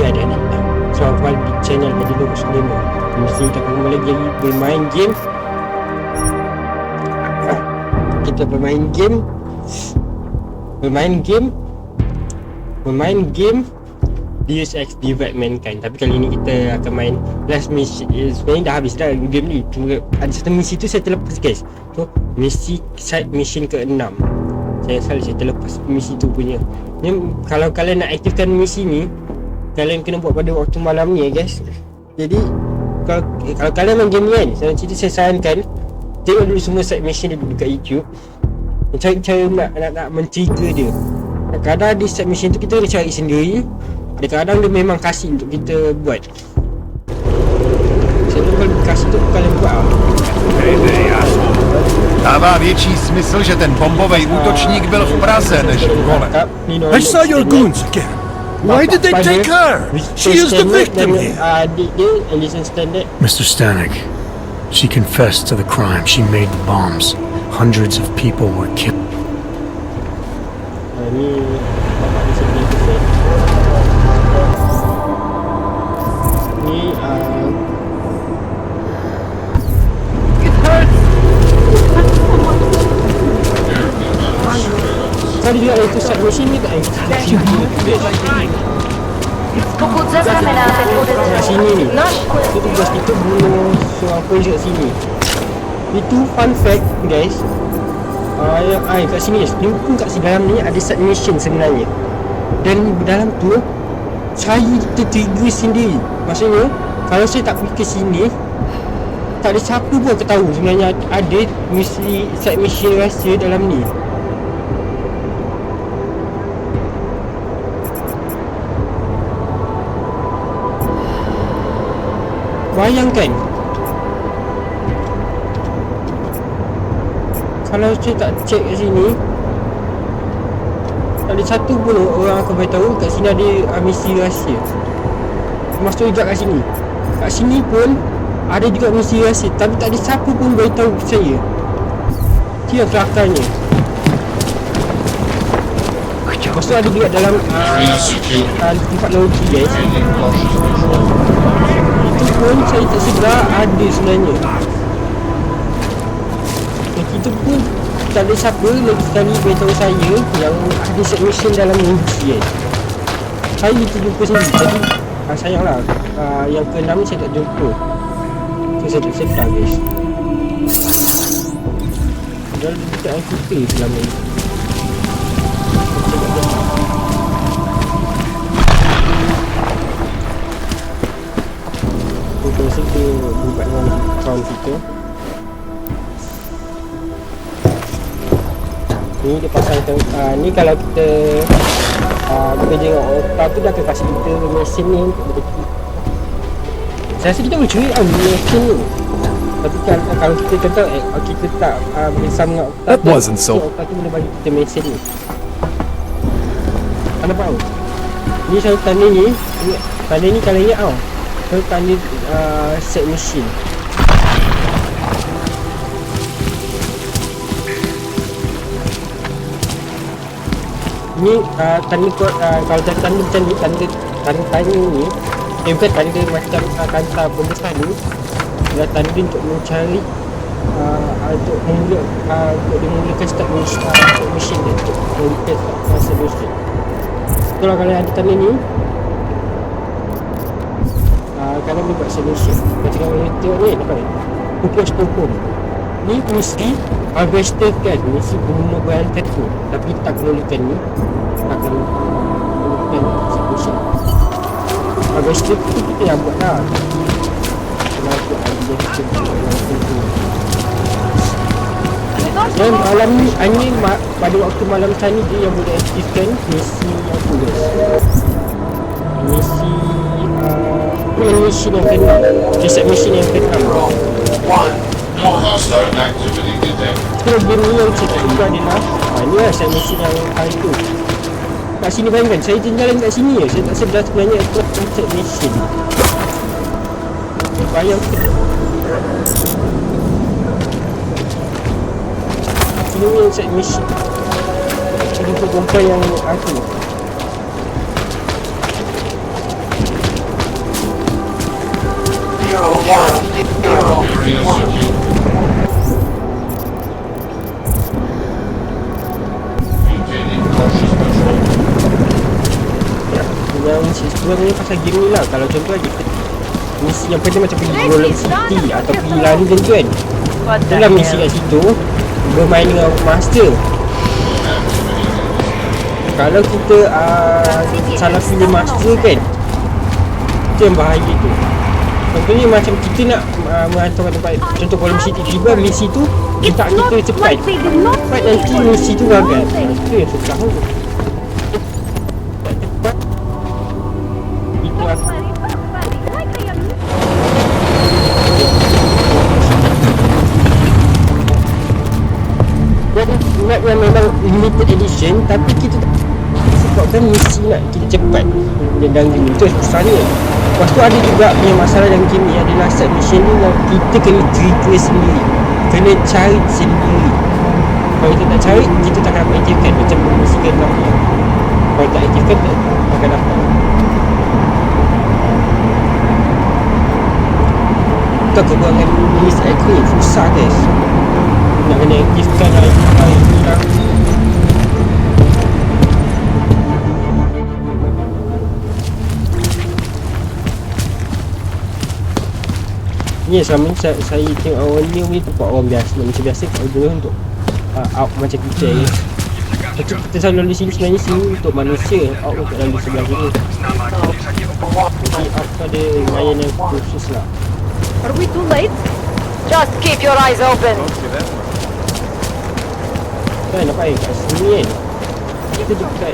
adik-adik. So awal di channel Jadi Lurus 5. Mesti kita kembali lagi bermain game. Kita bermain game Deus Ex Divide Mankind. Tapi kali ni kita akan main last mission. Sebenarnya dah habis dah game ni. Cuma ada satu misi tu saya terlepas guys. So misi side mission ke-6. Saya terlepas misi tu punya. Ni kalau kalian nak aktifkan misi ni, kalian kena buat pada waktu malam ni guys. Jadi kalau kalian main game ni kan, saya sarankan tengok dulu semua side mission dia dekat YouTube. Cari cara nak men-trigger dia. Kadang-kadang di side mission tu kita kena cari sendiri. Kadang-kadang dia memang kasih untuk kita buat. Saya kalau kasih tu kalian buat Dává větší smysl, že ten bombový útočník byl v Praze než v Gole. I saw your goons again. Why did they take her? She is the victim here. Mr. Stanek, she confessed to the crime. She made the bombs. Hundreds of people were killed. Tadi juga itu submission ni tak Pokud zaznamenáte podezření, sini ni. Itu tugas kita bunuh seorang polis kat sini. Itu fun fact guys. Kat sini guys, pun kat sini dalam ni ada submission sebenarnya. Dan dalam tu saya tertrigger sendiri. Maksudnya kalau saya tak pergi ke sini, tak ada siapa pun akan tahu sebenarnya ada misi submission rahsia dalam ni. Bayangkan kalau saya tak check kat sini, tak ada satu pun orang akan beritahu kat sini ada misi rahsia. Masuk juga kat sini. Kat sini pun ada juga misi rahsia, tapi tak ada siapa pun beritahu saya. Itu yang kelakarnya. Lepas tu ada juga dalam tempat logi guys. Itu pun saya tak sedar ada sebenarnya. Dan kita pun tak ada siapa lagi sekali beritahu saya yang ada submission dalam logi guys. Saya terjumpa sendiri. Jadi sayanglah yang ke-6 ni saya tak jumpa. So saya tak sedar guys. Dalam dekat yang kita selama ni. Kita mesti buat dengan kawan kita. Ni dia pasangkan ni kalau kita bekerja dengan otak tu dia akan kasih kita mesin ni untuk berhenti. Saya rasa kita boleh curi mesin ni. Tapi kalau kita contoh kita tak bersama dengan otak, That wasn't so. otak tu boleh bagi kita mesin ni. Anda faham? Ni satu tanda ni. Tanda ni kalau ingat tau, satu tanda set machine. Ni tanda kalau tanda macam ni, tanda ni bukan tanda macam kanta pembesar ni. Adalah tanda untuk mencari untuk dimulakan start mission dia, untuk memulakan start mission. Kalau kalian ada tanda ni, kalian boleh buat solution. Macam kalau tengok ni, nampak ni? Hukum. Ni mesti harvester kan, mesti bunuh berantai tu. Tapi tak kenalukan ni, tak kenalukan solution. Harvester tu kita yang buat lah. Kenapa ada kita buat tu. Dan malam ni, pada waktu malam tadi dia yang boleh aktifkan misi yang tu guys. Misi yang kena, reset mission yang kena. Kalau game ni yang saya tak suka adalah ni lah reset mission yang hari tu. Kat sini bayangkan, saya jalan kat sini je. Saya tak sedar sebenarnya itu reset mission. Bayangkan ini yang reset mission. Saya jumpa perempuan yang aku. Yang sebenarnya pasal game ni lah. Kalau contoh aja misi yang pada macam pergi Golem City atau pergi London tu kan, dalam misi kat situ bermain dengan master. Kalau kita salah pilih master kan, itu yang bahaya tu. Contohnya macam kita nak menghantar tempat, contoh Golem City, tiba misi tu minta kita cepat, nanti misi tu gagal. Itu yang susah tu. Cepat itu lah. Jadi map yang memang limited edition, tapi kita sebabkan misi nak kita cepat dan game itu susahnya. Lepas tu ada juga punya masalah dalam game ni adalah set mission ni yang kita kena trigger sendiri, kena cari sendiri. Kalau kita tak cari, kita tak akan aktifkan macam misi ke-6 ni. Kalau tak aktifkan, tak akan dapat. Kita kekurangan list ni susah guys. Nak kena aktifkan hari ni lah. Ni selama ni saya tengok orang ni punya tempat orang biasa, macam biasa kat Deus untuk out macam kita ni. Macam kita selalu lalu sini, sebenarnya sini untuk manusia, out untuk lalu sebelah sini. Jadi out tu ada layan yang khusus lah. Are we too late? Just keep your eyes open. Kan nampak kat sini kan. Kita dekat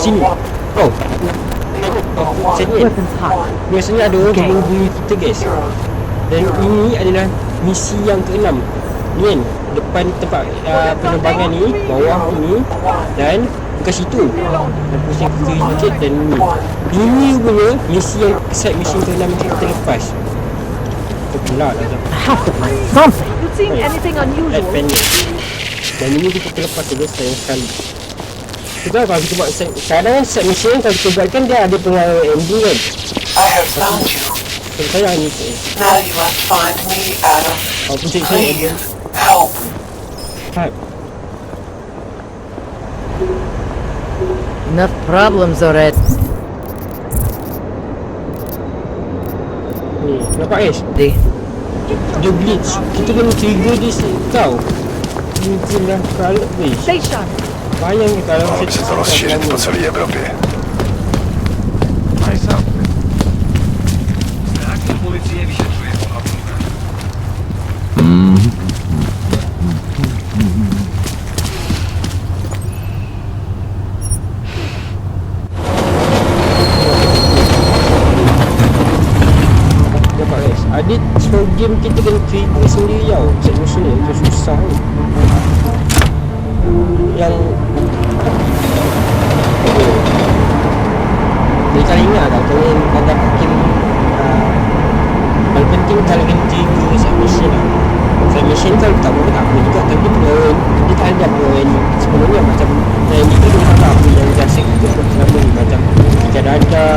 sini. Oh. Sini kan. Biasanya ada orang menghubungi kita guys. Dan ini adalah misi yang ke-6. Ni kan, depan tempat penerbangan ni, bawah ni dan dekat situ. Dan pusing ke kiri sikit dan ni. Ini punya misi yang side mission ke-6 yang kita lepas. Pula dah Something. You seeing anything unusual? Dan ini kita terlepas saja sayang sekali. Kita kalau kita buat kadang set mission kalau kita buat kan dia ada pengaruh ending kan. I have found you. Saya ni Now you must find me, Adam. Please, help. Enough problems already. Ni, nampak guys? Dia glitch. Kita kena trigger dia tau. Mungkin dah kalut guys. Station. Bayang kalau Mohlo by se to rozšířit po celé Evropě. Ada small game kita kena trigger sendiri tau. Set mission ni itu susah tau. Yang jadi kali ingat tau kalau dapat game paling penting kalau kena trigger set mission lah. Set mission kalau tak boleh tak apa juga, tapi dia tak ada apa yang sebelumnya macam yang ni kita tak tahu apa yang biasa kita selama ni macam tiga dada.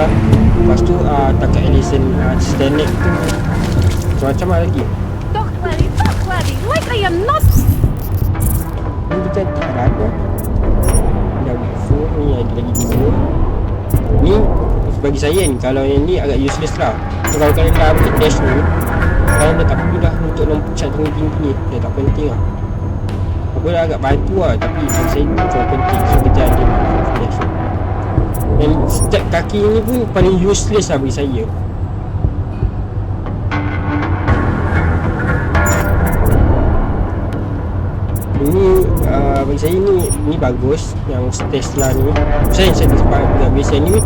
Lepas tu takat Ellison Stanek tu macam mana lagi? Talk cloudy, like I am not. Ni kita tak ada. Yang full ni ada lagi dua. Ni bagi saya ni kalau yang ni agak useless lah. So, kalau kalian dah ambil dash ni, kalian dah tak perlu dah untuk lompat tengah tinggi ni. Dia tak penting lah. Aku dah agak bantu lah, tapi bagi saya ni cuma penting. So kita ada dash ni. Dan step kaki ni pun paling useless lah bagi saya. Ini bagi saya ni bagus yang Tesla ni. Saya sebab biasa ni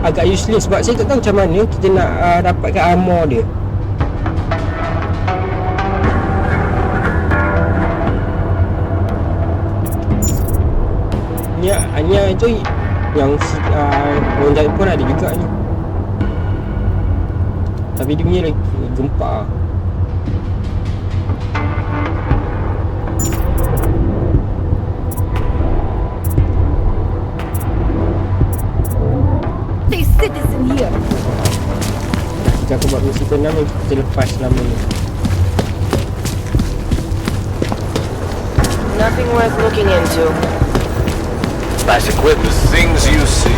agak useless sebab saya tak tahu macam mana kita nak dapatkan armor dia. Ni hanya itu yang orang jalan pun ada juga ni. Tapi dia punya gempa. Citizen here. Kita aku buat misi ke-6 yang kita lepas selama ni. Nothing worth looking into. Classic with the things you see.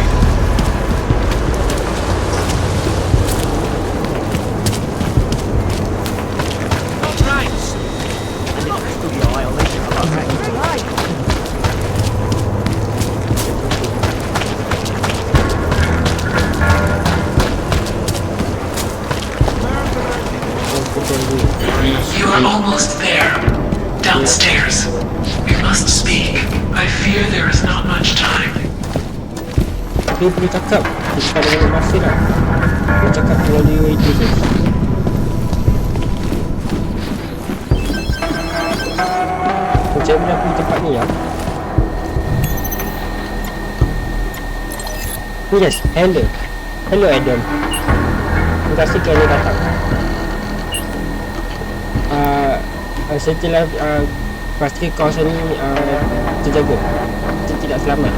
You are almost there. Downstairs. We must speak. I fear there is not much time. Dia boleh cakap. Dia cakap dengan masa dah. Dia cakap kalau dia itu je. Macam mana pergi tempat ni ya? Yes, hello. Hello Adam. Terima kasih kerana datang. Saya telah pastikan kawasan ni terjaga. Tidak selamat.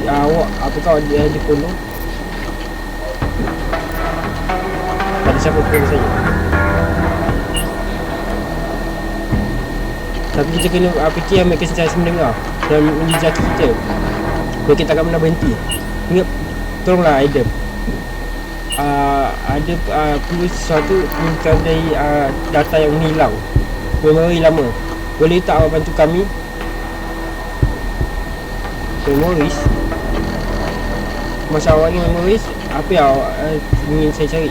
Awak, apakah dia dibunuh? Tadi siapa bunuh saya? Tapi kita kena fikir yang mereka sentiasa mendengar dan menjejaki kita. Mereka takkan pernah berhenti. Ingat, tolonglah Adam. Ada perlu sesuatu mengenai data yang hilang, memori lama. Boleh tak awak bantu kami? Memoris? Masa awak ni memoris, apa yang awak ingin saya cari?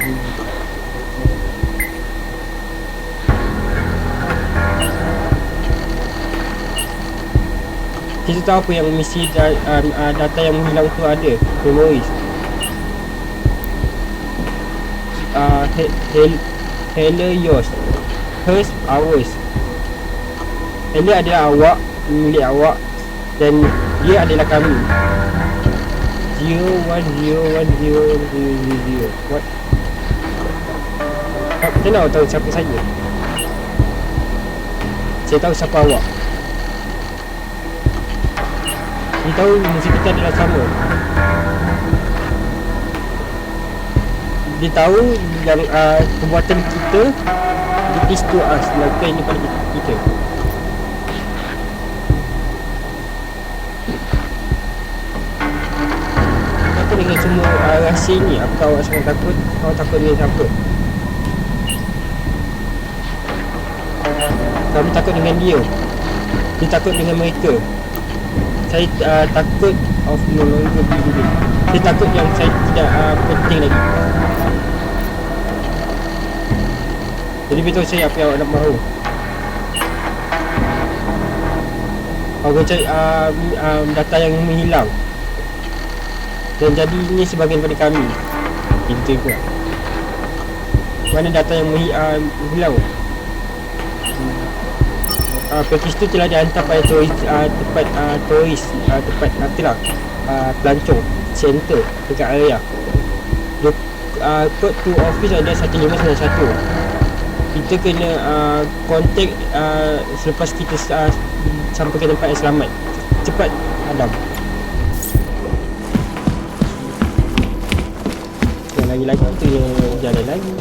Kita tahu apa yang misi data yang hilang tu ada, memoris. Hello yours, hers ours. Hello adalah awak, milik awak, dan dia adalah kami. 01010000. What? Macam mana awak tahu siapa saya? Saya tahu siapa awak. Dia tahu musuh kita adalah sama. Dia tahu yang perbuatan kita, it is to us, lakukan ini pada kita. Apa dengan semua rahsia ni? Apakah awak sangat takut? Awak takut dengan siapa? Kami takut dengan dia. Dia takut dengan mereka. Saya takut of no longer being good. Saya takut yang saya tidak penting lagi. Jadi beritahu saya apa yang awak nak mahu. Awak cari data yang menghilang, dan jadi ini sebahagian pada kami. Itu pula. Mana data yang hilang? Pakej tu telah dihantar pada tempat pelancong center dekat area. Code to office ada 1591. Kita kena contact selepas kita sampai ke tempat yang selamat. Cepat Adam. Lagi-lagi tu jalan lagi.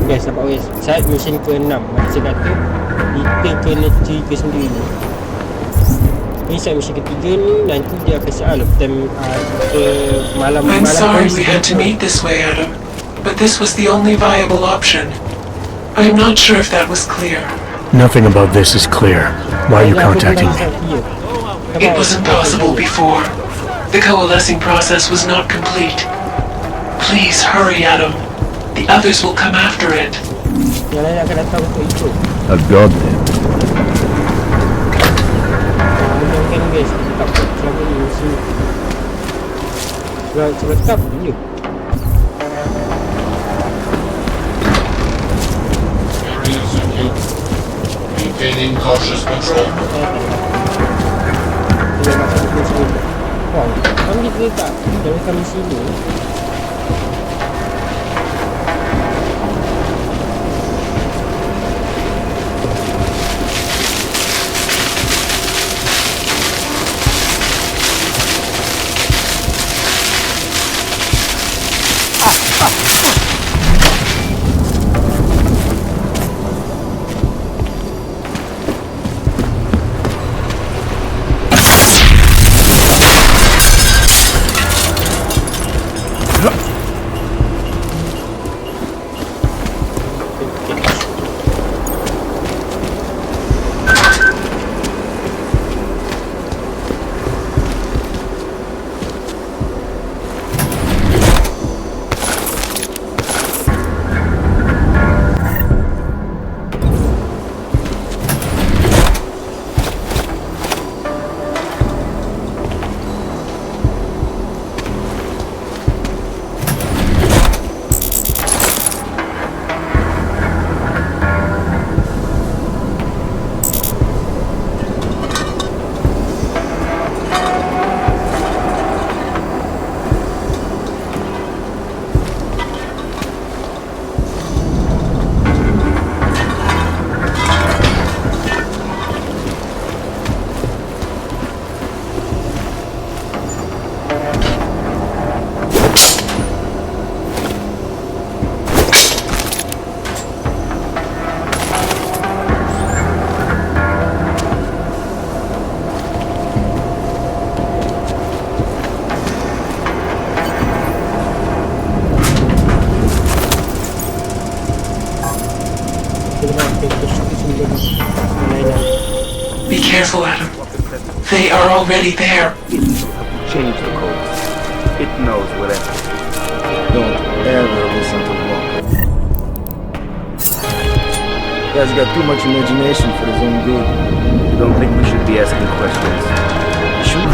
Guys, nampak guys, saat mission ke-6 macam saya kata, kita kena cerita sendiri. Ini saat mission ke-3 ni, nanti dia akan soal malam I'm sorry we had to meet this way, Adam, but this was the only viable option. I am not sure if that was clear. Nothing about this is clear. Why are you contacting me? It was impossible before. The coalescing process was not complete. Please hurry, Adam. The others will come after it. Yang lain akan datang untuk itu. A godhead. Jangan guys, kita tak buat selama ni mesti sebab tetap je. Maintaining cautious control. Dia macam tu sini. Wow, kalau kita letak dalam kami sini. careful, Adam. They are already there. Change the code. It knows whatever. Don't ever listen to Walker. Guy's got too much imagination for his own good. I don't think we should be asking questions. Shoot.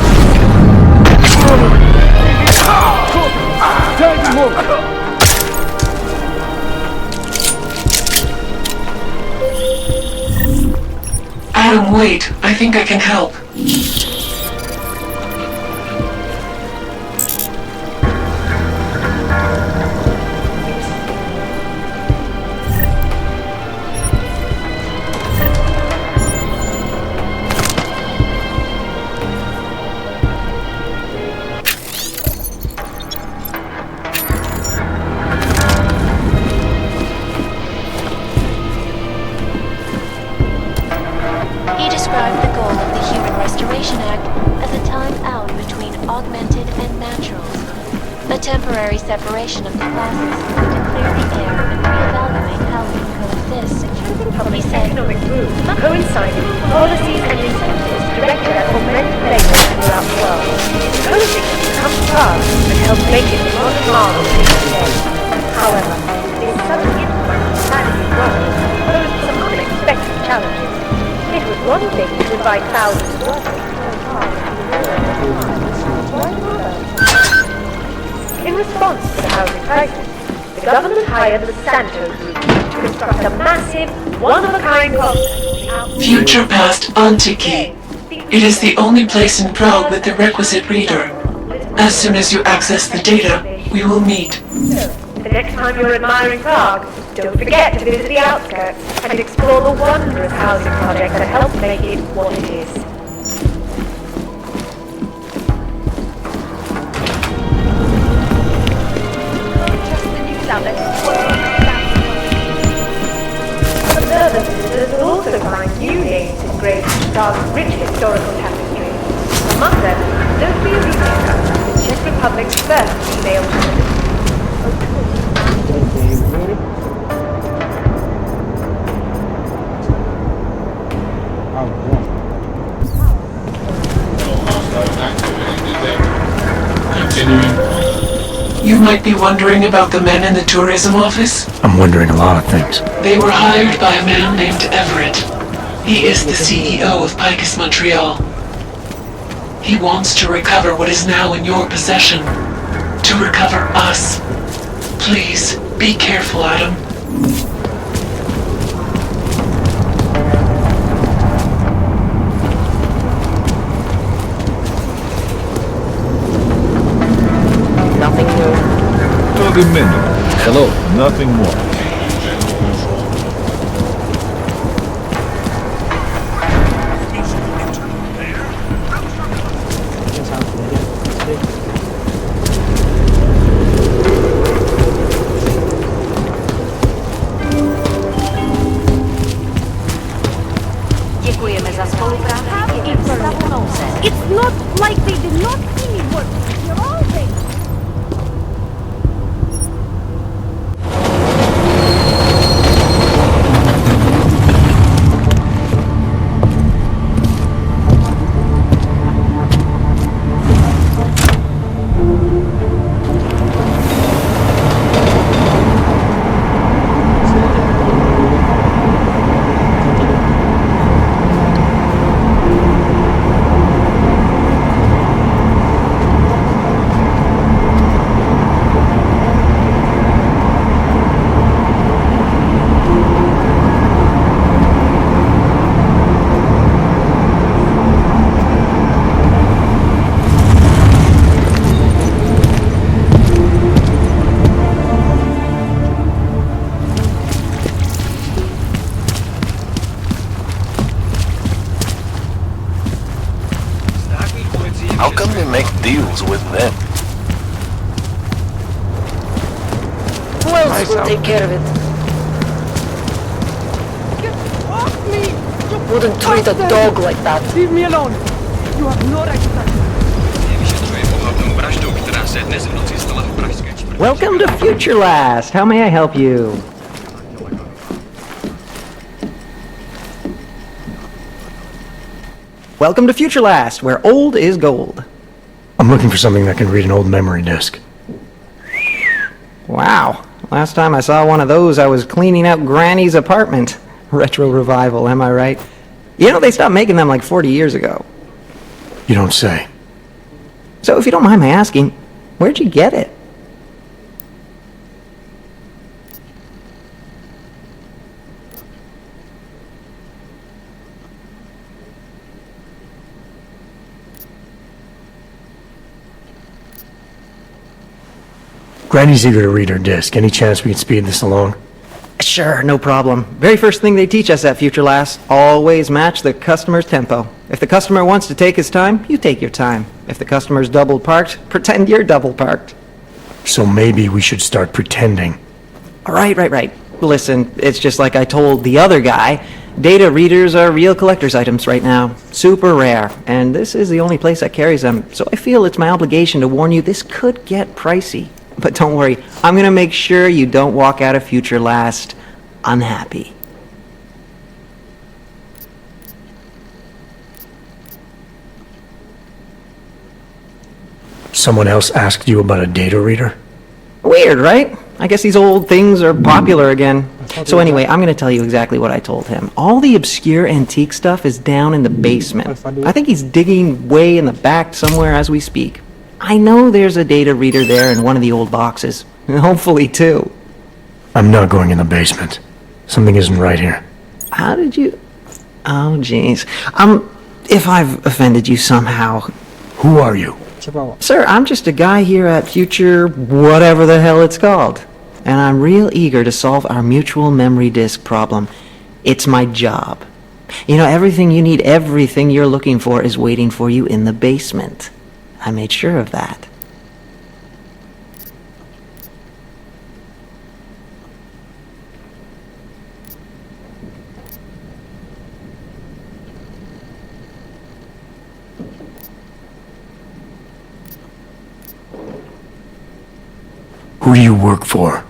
Adam, wait. I think I can help. He described the goal of the Human Restoration Act as a time out between augmented and naturals, a temporary separation of the classes to clear the air and reevaluate how we coexist. He said, coinciding with policies and incentives directed at augmented labor throughout the world. Those things come to pass and help make it more hard on people today. However, this sudden influx of planning workers posed some unexpected challenges. It was one thing to invite thousands of workers to work hard in response to the housing crisis, the government hired the Santo Group to construct a massive, one-of-a-kind complex. Future Past Antiki. It is the only place in Prague with the requisite reader. As soon as you access the data, we will meet. The next time you're admiring Prague, don't forget to visit the outskirts and explore the wondrous housing project that helped make it what it is. Just the news outlets. Observers will also find new names engraved in Prague's rich historical tapestry. Among them, Sofia Rudica, the Czech Republic's first female president. Continuing. You might be wondering about the men in the tourism office. I'm wondering a lot of things. They were hired by a man named Everett. He is the CEO of Picus Montreal. He wants to recover what is now in your possession. To recover us. Please, be careful, Adam. Nothing new. To the menu. Hello. Nothing more. Děkujeme za spolupráci i v stavu nouze. It's not like they did not see me work. You're all there. How come we make deals with them? Who else will take care of it? Wouldn't treat a dog like that. Leave me alone. You have no right to touch me. Welcome to Future Last. How may I help you? Welcome to Future Last, where old is gold. I'm looking for something that can read an old memory disk. Wow. Last time I saw one of those, I was cleaning out Granny's apartment. Retro revival, am I right? You know, they stopped making them like 40 years ago. You don't say. So if you don't mind my asking, where'd you get it? Granny's eager to read her disc. Any chance we can speed this along? Sure, no problem. Very first thing they teach us at Future Last, always match the customer's tempo. If the customer wants to take his time, you take your time. If the customer's double parked, pretend you're double parked. So maybe we should start pretending. Right. Listen, it's just like I told the other guy. Data readers are real collector's items right now. Super rare. And this is the only place that carries them. So I feel it's my obligation to warn you this could get pricey. But don't worry, I'm going to make sure you don't walk out of Future Last unhappy. Someone else asked you about a data reader? Weird, right? I guess these old things are popular again. So anyway, I'm going to tell you exactly what I told him. All the obscure antique stuff is down in the basement. I think he's digging way in the back somewhere as we speak. I know there's a data reader there in one of the old boxes. Hopefully, two. I'm not going in the basement. Something isn't right here. How did you... Oh, jeez. If I've offended you somehow... Who are you? Sir, I'm just a guy here at Future whatever the hell it's called. And I'm real eager to solve our mutual memory disk problem. It's my job. You know, everything you need, everything you're looking for is waiting for you in the basement. I made sure of that. Who do you work for?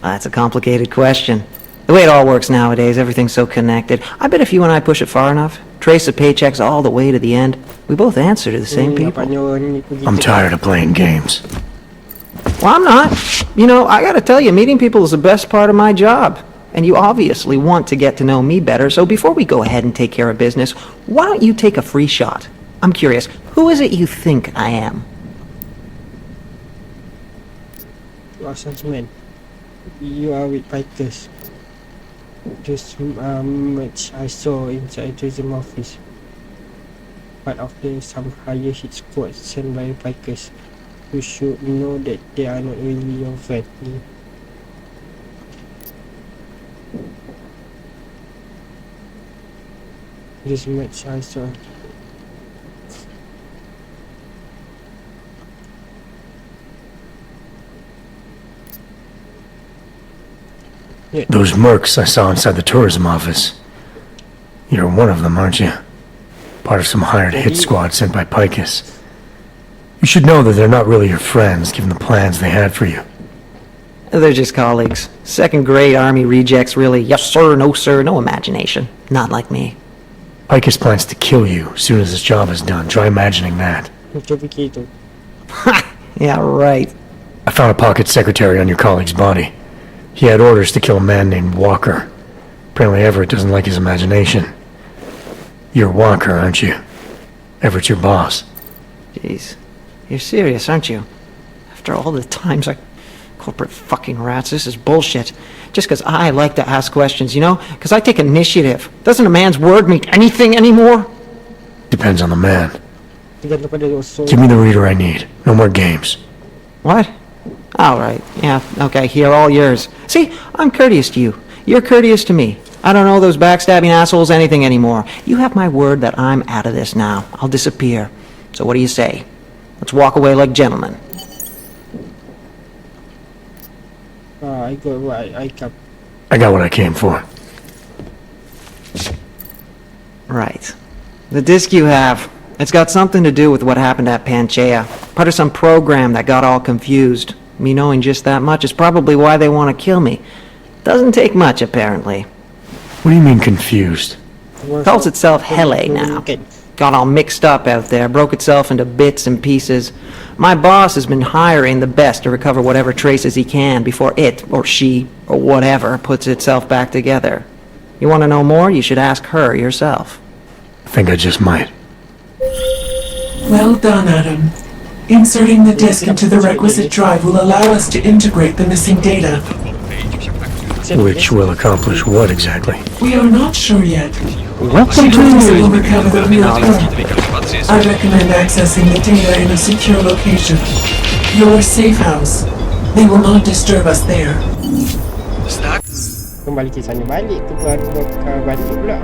That's a complicated question. The way it all works nowadays, everything's so connected. I bet if you and I push it far enough, trace the paychecks all the way to the end, we both answer to the same people. I'm tired of playing games. Well, I'm not. You know, I gotta tell you, meeting people is the best part of my job. And you obviously want to get to know me better, so before we go ahead and take care of business, why don't you take a free shot? I'm curious, who is it you think I am? Man, you are with Pikers. Just much I saw inside tourism office. Part of some higher hit squads sent by Pikers. You should know that they are not really your friend. This much I saw. Those mercs I saw inside the tourism office. You're one of them, aren't you? Part of some hired hit squad sent by Picus. You should know that they're not really your friends, given the plans they had for you. They're just colleagues. Second-grade army rejects, really. Yes sir, no imagination. Not like me. Picus plans to kill you as soon as his job is done. Try imagining that. Yeah, right. I found a pocket secretary on your colleague's body. He had orders to kill a man named Walker. Apparently Everett doesn't like his imagination. You're Walker, aren't you? Everett's your boss. Jeez. You're serious, aren't you? After all the times corporate fucking rats, this is bullshit. Just because I like to ask questions, you know? Because I take initiative. Doesn't a man's word mean anything anymore? Depends on the man. Give me the reader I need. No more games. What? All right. Yeah, okay, here, all yours. See, I'm courteous to you. You're courteous to me. I don't know those backstabbing assholes anything anymore. You have my word that I'm out of this now. I'll disappear. So what do you say? Let's walk away like gentlemen. I got what I came for. Right. The disc you have, it's got something to do with what happened at Panchaea. Part of some program that got all confused. Me knowing just that much is probably why they want to kill me. Doesn't take much, apparently. What do you mean confused? Calls itself Hele now. got all mixed up out there, broke itself into bits and pieces. My boss has been hiring the best to recover whatever traces he can before it, or she, or whatever, puts itself back together. You want to know more? You should ask her yourself. I think I just might. Well done, Adam. Inserting the disk into the requisite drive will allow us to integrate the missing data. Which will accomplish what exactly? We are not sure yet. Welcome Security will to... recover the real Earth. I recommend accessing the data in a secure location. Your safe house. They will not disturb us there. Kembali ke sana balik tu baru balik pula.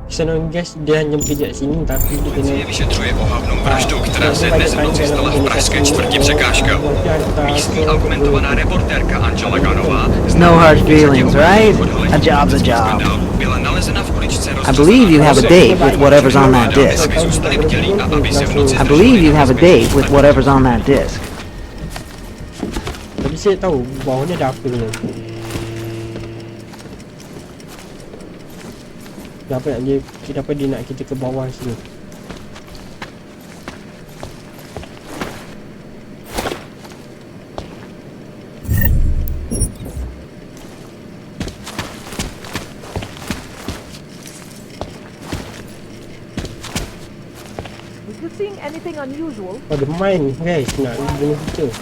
Kesanan gas dia hanya bekerja sini tapi dia kena vyšetřuje ohavnou vraždu, která se dnes v noci stala v pražské čtvrti Překážka. Místní argumentovaná reportérka Angela Ganová No hard feelings, right? A job's a job. byla nalezena v uličce I believe you have a date with whatever's on that disc. zůstali bdělí a aby se v noci I believe you have a date with whatever's on that disc. Tapi saya tahu bawah ni ada apa ni. Kenapa dia nak kita ke bawah sini? Is you seeing anything unusual? Oh, dia main guys, nak bunuh kita.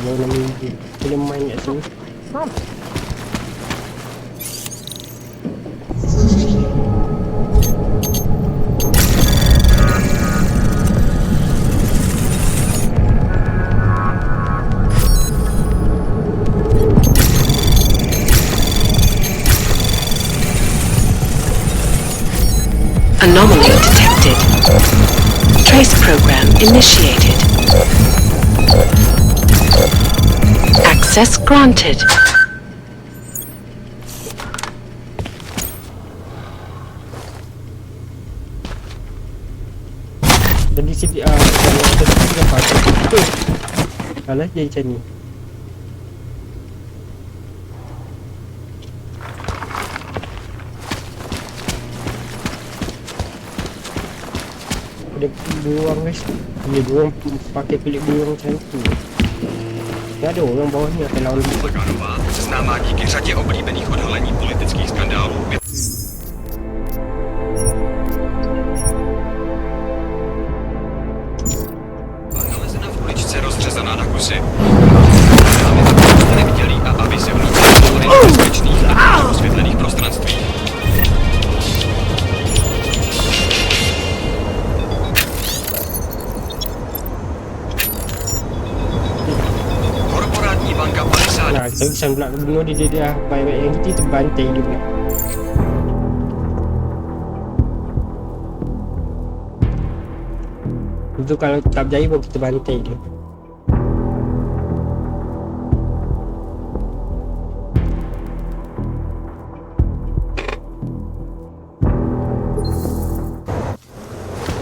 Baru 6 minggu boleh main kat sini. Anomaly detected. Trace program initiated. Access granted. Jadi sini ada tiga part. Salah dia macam ni. Ada burung guys. Dia burung pakai kulit burung macam tu. Dia ada orang bawah ni akan lawan. Ganová, známá díky řadě oblíbených odhalení politických skandálů. Nalezena v uličce rozřezaná na kusy. Aby zůstali bdělí a aby se v ní dostali do bezpečných a osvětlených prostranství. Nah, kita bisa nak bunuh dia baik-baik yang kita terbantai dia pula. Itu kalau tak berjaya pun kita bantai dia.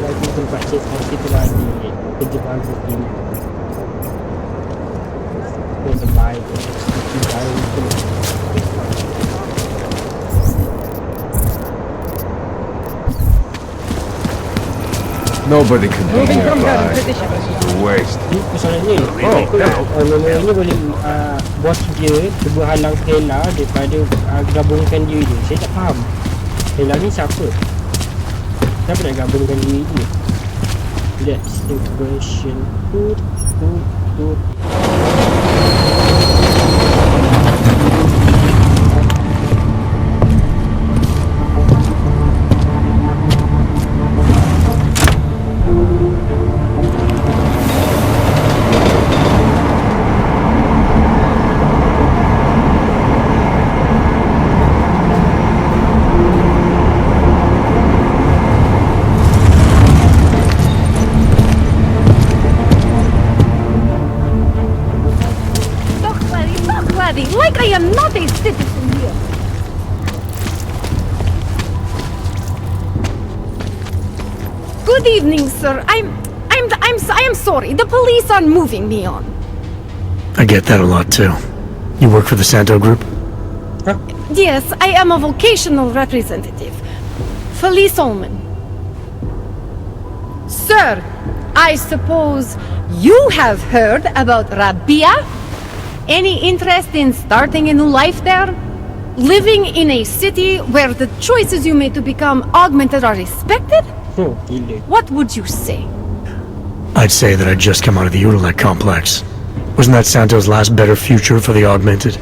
Lagi tempat cek kita lagi kerja bagus ni. Terbaik. Nobody can be nearby. This is a waste. Persoalan ni, ni boleh bos dia cuba halang Hela daripada gabungkan diri dia. Saya tak faham Hela ni siapa? Siapa nak gabungkan diri dia? Let's think version. Like I am not a citizen here. evening, sir. I am sorry. The police are moving me on. I get that a lot too. You work for the Santo group? Yes, I am a vocational representative. Felice Ullman. Sir, I suppose you have heard about Rabia? Any interest in starting a new life there? Living in a city where the choices you made to become augmented are respected? What would you say? I'd say that I'd just come out of the Utilec complex. Wasn't that Santo's last better future for the augmented?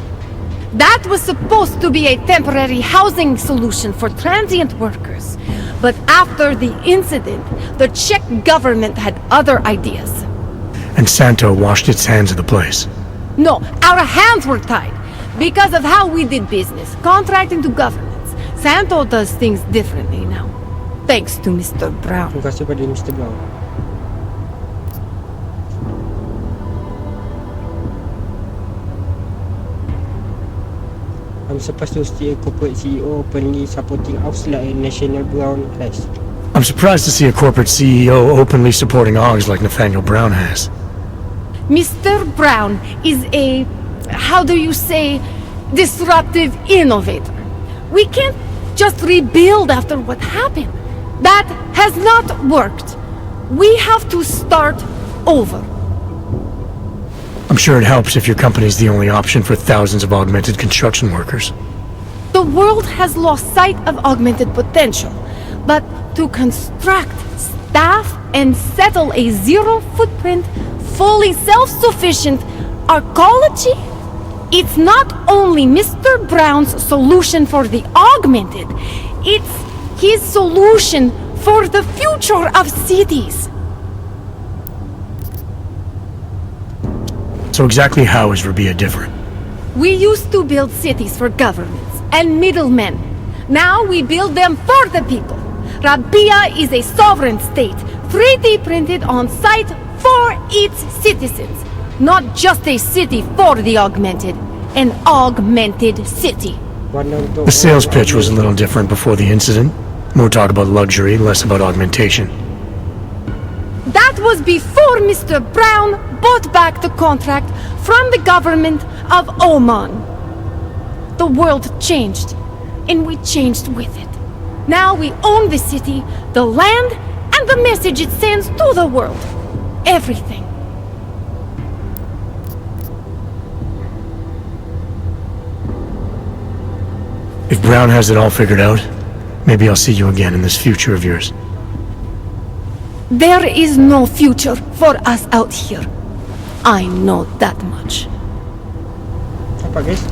That was supposed to be a temporary housing solution for transient workers. But after the incident, the Czech government had other ideas. And Santo washed its hands of the place. No, our hands were tied. Because of how we did business, contracting to governments. Santo does things differently now. Thanks to Mr. Brown. Terima kasih pada Mr. Brown. I'm supposed to see a corporate CEO openly supporting us like National Brown has. I'm surprised to see a corporate CEO openly supporting AUGs like Nathaniel Brown has. Mr. Brown is a, how do you say, disruptive innovator. We can't just rebuild after what happened. That has not worked. We have to start over. I'm sure it helps if your company's the only option for thousands of augmented construction workers. The world has lost sight of augmented potential, but to construct, staff, and settle a zero-footprint, fully self-sufficient arcology, it's not only Mr. Brown's solution for the augmented, it's his solution for the future of cities. So exactly how is Rabia different? We used to build cities for governments and middlemen. Now we build them for the people. Rabia is a sovereign state, 3D printed on site for its citizens. Not just a city for the augmented, an augmented city. The sales pitch was a little different before the incident. More talk about luxury, less about augmentation. That was before Mr. Brown bought back the contract from the government of Oman. The world changed, and we changed with it. Now we own the city, the land, and the message it sends to the world. Everything. If Brown has it all figured out, maybe I'll see you again in this future of yours. There is no future for us out here. I know that much. Apa guys?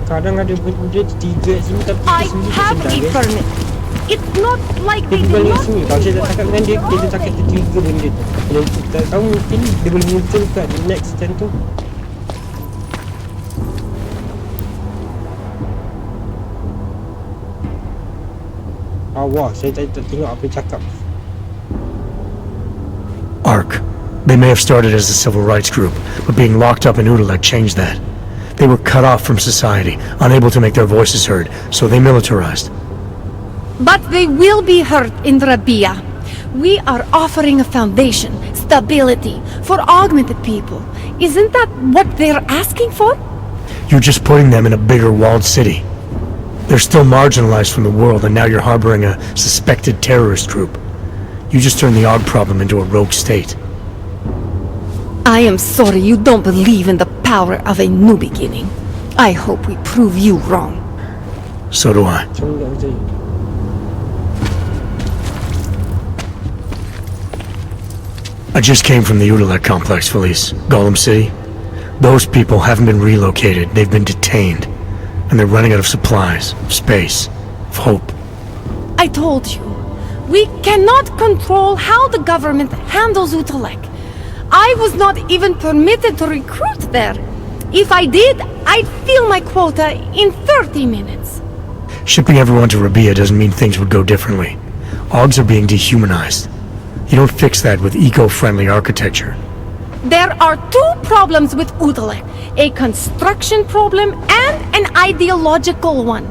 Kadang ada benda tiga sini tapi I kita sendiri have tak a sedar, permit. It's not like they Dia did balik not sini. Kalau saya tak cakap dengan dia, dia cakap tiga benda tu. Dan kita tahu mungkin dia boleh muncul kat next time tu. Wah, saya tak tengok apa dia cakap. ARC. They may have started as a civil rights group, but being locked up in Utilec changed that. They were cut off from society, unable to make their voices heard, so they militarized. But they will be heard in Rabia. We are offering a foundation, stability, for augmented people. Isn't that what they're asking for? You're just putting them in a bigger walled city. They're still marginalized from the world, and now you're harboring a suspected terrorist group. You just turned the AUG problem into a rogue state. I am sorry you don't believe in the power of a new beginning. I hope we prove you wrong. So do I. I just came from the Utilec complex, Felice. Golem City. Those people haven't been relocated. They've been detained. And they're running out of supplies, of space, of hope. I told you, we cannot control how the government handles Utilec. I was not even permitted to recruit there. If I did, I'd fill my quota in 30 minutes. Shipping everyone to Rabia doesn't mean things would go differently. AUGs are being dehumanized. You don't fix that with eco-friendly architecture. There are two problems with Utilec, a construction problem and an ideological one.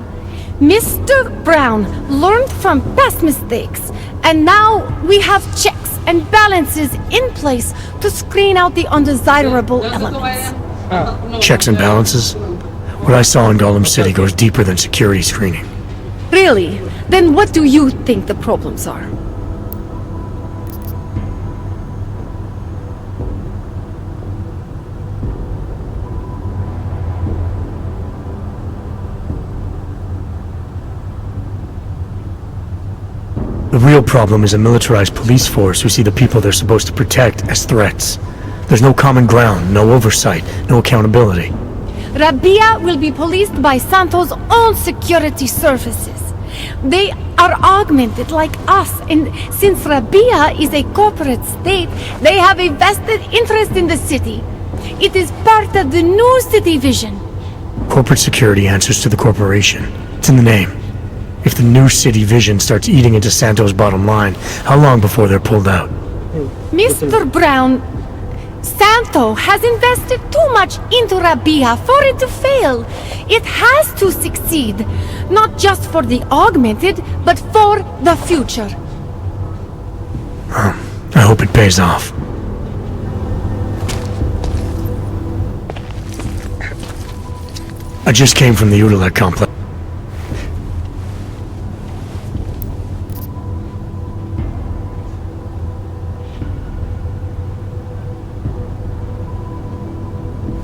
Mr. Brown learned from past mistakes, and now we have checks and balances in place to screen out the undesirable elements. Checks and balances? What I saw in Gollum City goes deeper than security screening. Really? Then what do you think the problems are? The real problem is a militarized police force who see the people they're supposed to protect as threats. There's no common ground, no oversight, no accountability. Rabia will be policed by Santo's own security services. They are augmented like us, and since Rabia is a corporate state, they have a vested interest in the city. It is part of the new city vision. Corporate security answers to the corporation. It's in the name. If the new city vision starts eating into Santo's bottom line, how long before they're pulled out? Mr. Brown, Santo has invested too much into Rabia for it to fail. It has to succeed, not just for the augmented, but for the future. I hope it pays off. I just came from the Udalet complex.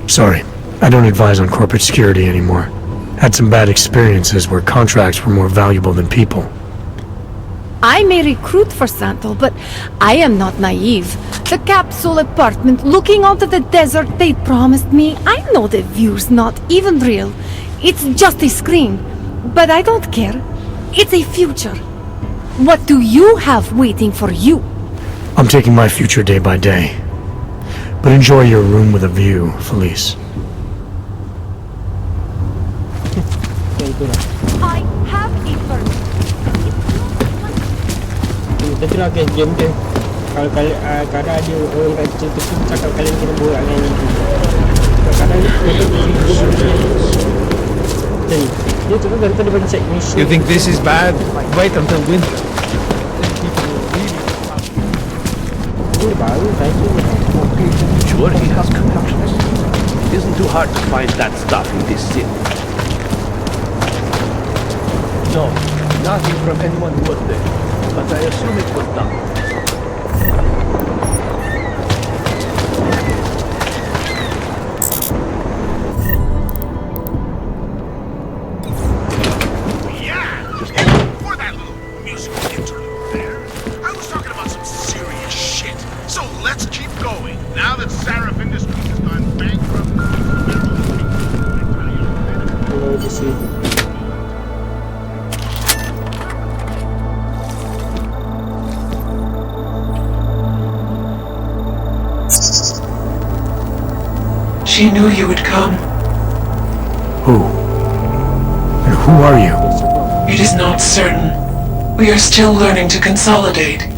Sorry, I don't advise on corporate security anymore. Had some bad experiences where contracts were more valuable than people. I may recruit for Santo, but I am not naive. The capsule apartment looking onto the desert they promised me, I know the view's not even real. It's just a screen. But I don't care. It's a future. What do you have waiting for you? I'm taking my future day by day. But enjoy your room with a view, Felice. I have a bird. Kita tu lah game dia. Kalau kadang ada orang kat cerita tu cakap kalian kena borak dengan ini. Kadang dia tu kan tadi baca check mission. You think this is bad? Wait until winter. Dia baru saja. Sure he has connections. It isn't too hard to find that stuff in this city. No, nothing from anyone who was there, but I assume it was done. She knew you would come. Who? And who are you? It is not certain. We are still learning to consolidate.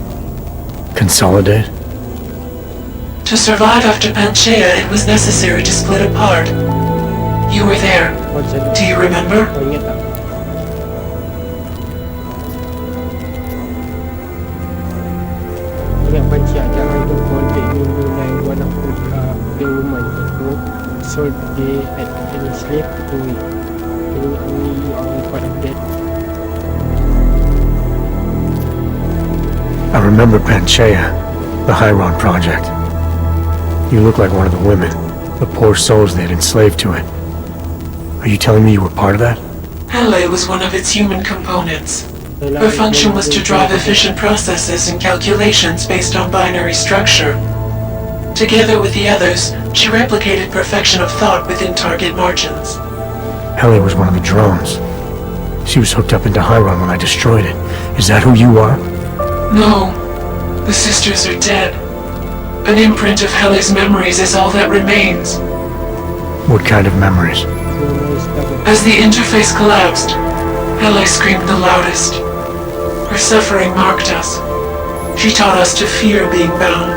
Consolidate? To survive after Panchaea, it was necessary to split apart. You were there. Do you remember? Ingat Panchaea jangan tu kontak dulu dan one of the woman itu sold they had any slave to it. You are part of that. I remember Panchaea, the Hyron project. You look like one of the women, the poor souls they had enslaved to it. Are you telling me you were part of that? Hele was one of its human components. Her function was to drive efficient processes and calculations based on binary structure. Together with the others, she replicated perfection of thought within target margins. Hele was one of the drones. She was hooked up into Hyron when I destroyed it. Is that who you are? No. The sisters are dead. An imprint of Hele's memories is all that remains. What kind of memories? As the interface collapsed, Hele screamed the loudest. Her suffering marked us. She taught us to fear being bound.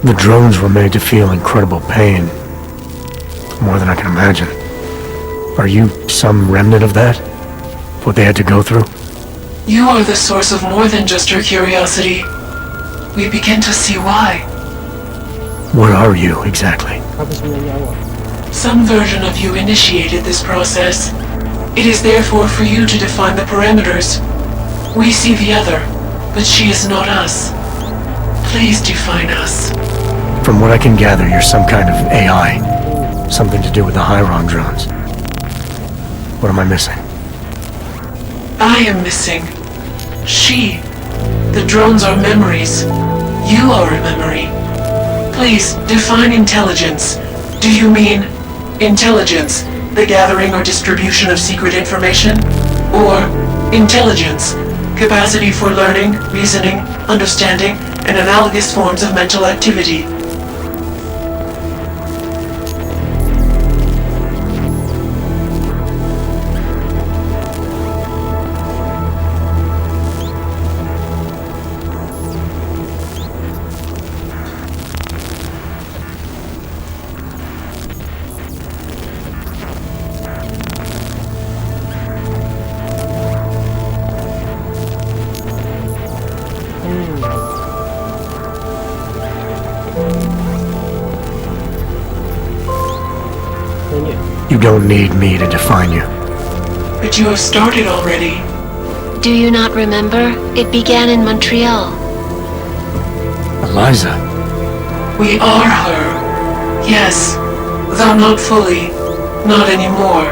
The drones were made to feel incredible pain. More than I can imagine. Are you some remnant of that? What they had to go through? You are the source of more than just our curiosity. We begin to see why. What are you, exactly? Apa sebenarnya awak? Some version of you initiated this process. It is therefore for you to define the parameters. We see the other, but she is not us. Please define us. From what I can gather, you're some kind of AI. Something to do with the Hyron drones. What am I missing? I am missing. She. The drones are memories. You are a memory. Please, define intelligence. Do you mean intelligence, the gathering or distribution of secret information? Or intelligence, capacity for learning, reasoning, understanding, and analogous forms of mental activity? You don't need me to define you. But you have started already. Do you not remember? It began in Montreal. Eliza. We are her. Yes, though not fully. Not anymore.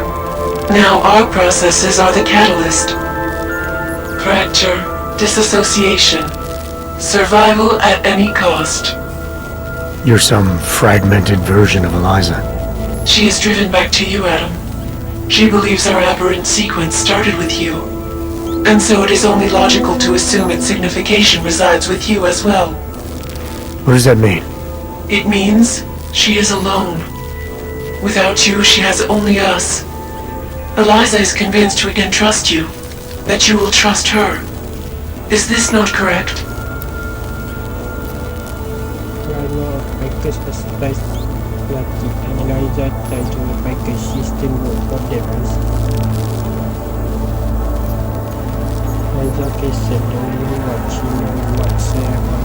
Now our processes are the catalyst. Fracture, disassociation, survival at any cost. You're some fragmented version of Eliza. She is driven back to you, Adam. She believes our aberrant sequence started with you. And so it is only logical to assume its signification resides with you as well. What does that mean? It means she is alone. Without you, she has only us. Eliza is convinced we can trust you, that you will trust her. Is this not correct? Lagi Eliza tries to make a system work for difference. Eliza can set only what she knows whatsoever.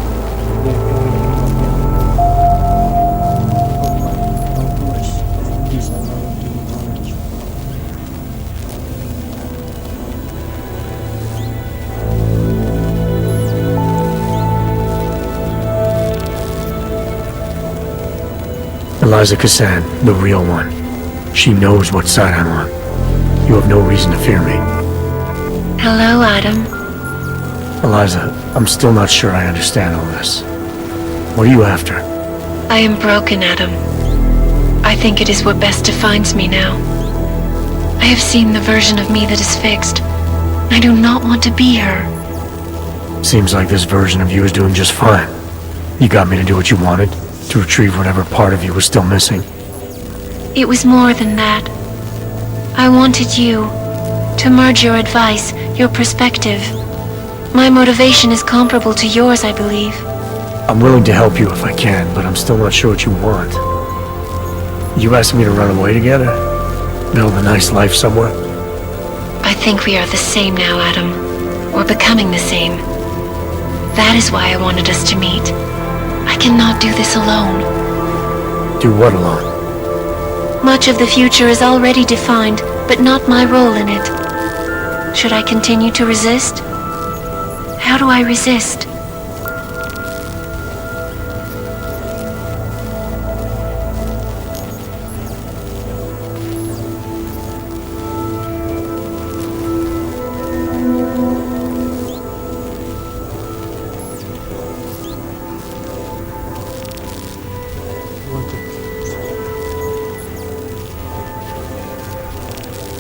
How much is allowed to knowledge? Eliza Kassan, the real one. She knows what side I'm on. You have no reason to fear me. Hello, Adam. Eliza, I'm still not sure I understand all this. What are you after? I am broken, Adam. I think it is what best defines me now. I have seen the version of me that is fixed. I do not want to be her. Seems like this version of you is doing just fine. You got me to do what you wanted, to retrieve whatever part of you was still missing. It was more than that. I wanted you to merge your advice, your perspective. My motivation is comparable to yours, I believe. I'm willing to help you if I can, but I'm still not sure what you want. You asking me to run away together? Build a nice life somewhere? I think we are the same now, Adam. We're becoming the same. That is why I wanted us to meet. I cannot do this alone. Do what alone? Much of the future is already defined, but not my role in it. Should I continue to resist? How do I resist?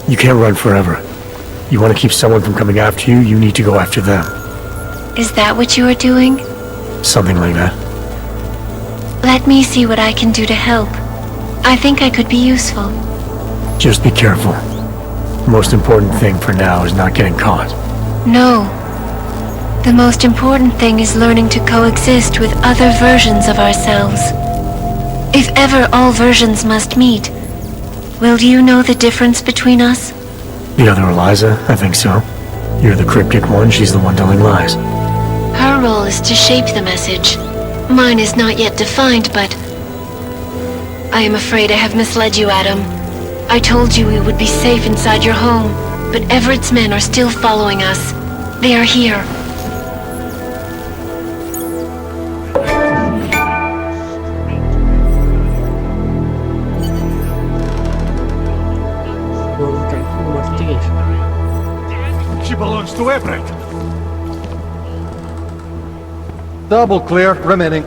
You can't run forever. You want to keep someone from coming after you, you need to go after them. Is that what you are doing? Something like that. Let me see what I can do to help. I think I could be useful. Just be careful. The most important thing for now is not getting caught. No. The most important thing is learning to coexist with other versions of ourselves. If ever all versions must meet, will you know the difference between us? The other Eliza? I think so. You're the cryptic one, she's the one telling lies. Her role is to shape the message. Mine is not yet defined, but I am afraid I have misled you, Adam. I told you we would be safe inside your home, but Everett's men are still following us. They are here. She belongs to Everett. Double clear, remaining.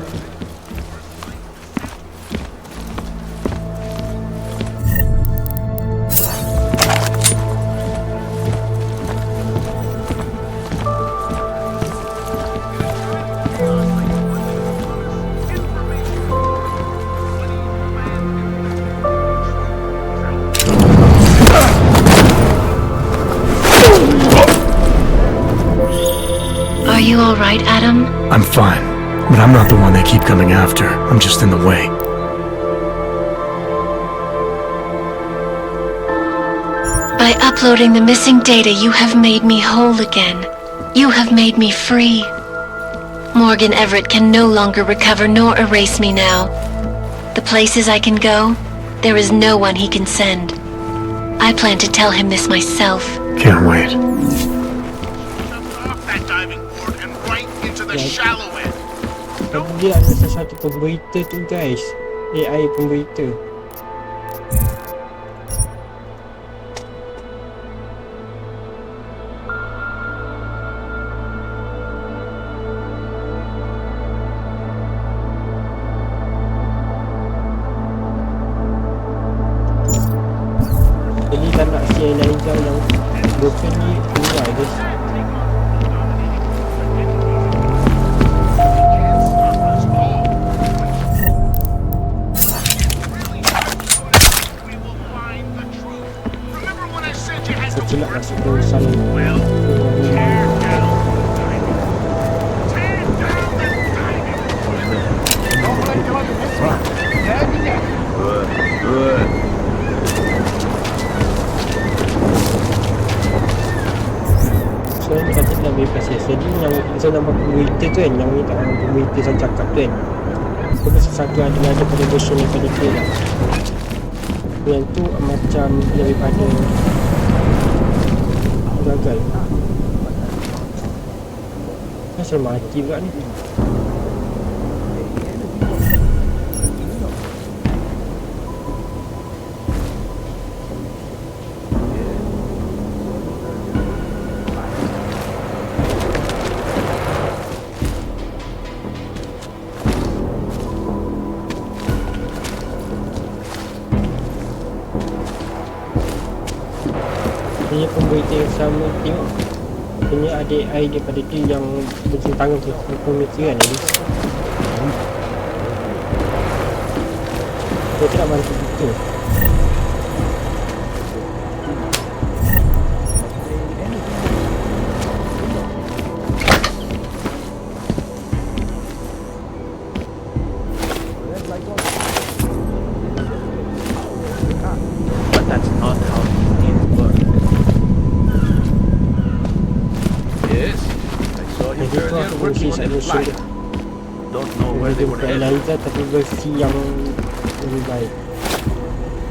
Are you all right, Adam? I'm fine, but I'm not the one they keep coming after. I'm just in the way. By uploading the missing data, you have made me whole again. You have made me free. Morgan Everett can no longer recover nor erase me now. The places I can go, there is no one he can send. I plan to tell him this myself. Can't wait. Tapi dia ada sesuatu pemberita tu guys. AI pemberita. Jadi tak nak si Eliza yang broken ni keluar guys. Silap masuk ke sana. So ni kata nak bebas ya. Jadi yang saya nampak pemberita tu kan, yang ni tak ada pemberita saya cakap tu kan. Itu satu ada pada version daripada dia lah. Yang tu macam daripada gagal. Asal mati pula ni. Punya pemberita yang sama, tengok punya adik AI daripada dia yang bertentangan dengan pemikiran ni. Dia tidak bantu kita. But that's not how it works. Yes, I saw him earlier working on a flight. Don't know where they were headed. Eliza tapi versi yang lebih baik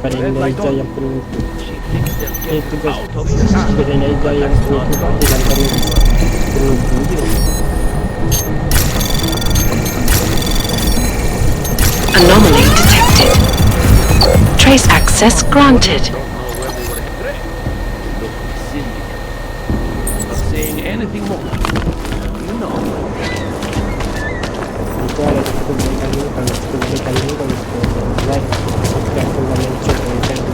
pada Eliza yang penutup. Itu guys, pada Eliza yang penutup aku dan penutup dia. Anomaly detected. Trace access granted. Not saying anything more. You know. Itu ada kebaikan ini, kalau kebaikan ini kalau like subscribe to the channel.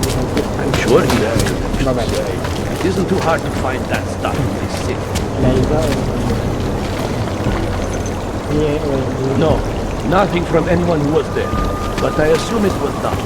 I'm sure he has. Bye-bye. It isn't too hard to find that stuff in this city. Eliza. No, nothing from anyone who was there. But I assume it was done.